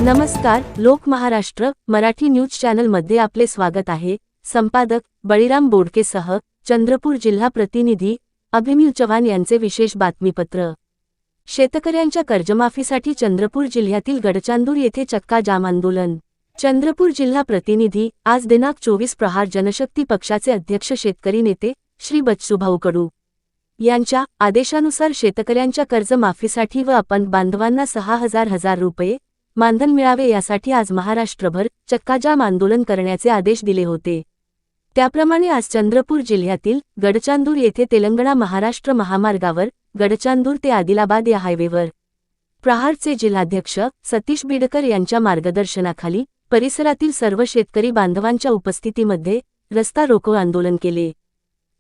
नमस्कार, लोक महाराष्ट्र मराठी न्यूज चॅनलमध्ये आपले स्वागत आहे। संपादक बळीराम बोडकेसह चंद्रपूर जिल्हा प्रतिनिधी अभिमन्यू चव्हाण यांचे विशेष बातमीपत्र। शेतकऱ्यांच्या कर्जमाफीसाठी चंद्रपूर जिल्ह्यातील गडचांदूर येथे चक्का जाम आंदोलन। चंद्रपूर जिल्हा प्रतिनिधी आज दिनांक 24 प्रहार जनशक्ती पक्षाचे अध्यक्ष शेतकरी नेते श्री बच्चूभाऊ कडू यांच्या आदेशानुसार शेतकऱ्यांच्या कर्जमाफीसाठी व आपण बांधवांना 6,000 रुपये मानधन मिळावे यासाठी आज महाराष्ट्रभर चक्काजाम आंदोलन करण्याचे आदेश दिले होते। त्याप्रमाणे आज चंद्रपूर जिल्ह्यातील गडचांदूर येथे तेलंगणा महाराष्ट्र महामार्गावर गडचांदूर ते आदिलाबाद या हायवेवर प्रहारचे जिल्हाध्यक्ष सतीश बिडकर यांच्या मार्गदर्शनाखाली परिसरातील सर्व शेतकरी बांधवांच्या उपस्थितीमध्ये रस्ता रोको आंदोलन केले।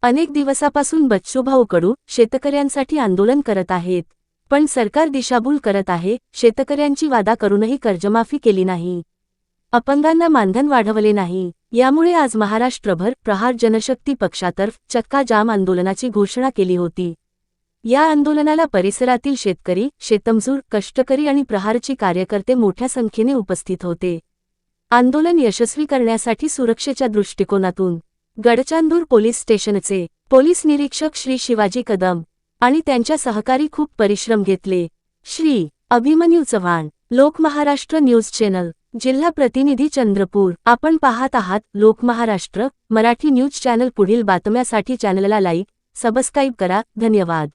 अनेक दिवसापासून बच्चूभाऊ कडू शेतकऱ्यांसाठी आंदोलन करत आहेत, पण सरकार दिशाभूल करत आहे। शेतकऱ्यांची वादा करूनही कर्जमाफी केली नाही, अपंगांना मानधन वाढवले नाही। यामुळे आज महाराष्ट्रभर प्रहार जनशक्ती पक्षातर्फे चक्का जाम आंदोलनाची घोषणा केली होती। या आंदोलनाला परिसरातील शेतकरी, शेतमजूर, कष्टकरी आणि प्रहारची कार्यकर्ते मोठ्या संख्येने उपस्थित होते। आंदोलन यशस्वी करण्यासाठी सुरक्षेच्या दृष्टिकोनातून गडचांदूर पोलीस स्टेशनचे पोलीस निरीक्षक श्री शिवाजी कदम आणि त्यांच्या सहकारी खूप परिश्रम घेतले। श्री अभिमन्यू चव्हाण, लोक महाराष्ट्र न्यूज चॅनल, जिल्हा प्रतिनिधी चंद्रपूर। आपण पाहत आहात लोक महाराष्ट्र मराठी न्यूज चॅनल। पुढील बातम्यासाठी चॅनलला लाईक, सबस्क्राईब करा। धन्यवाद।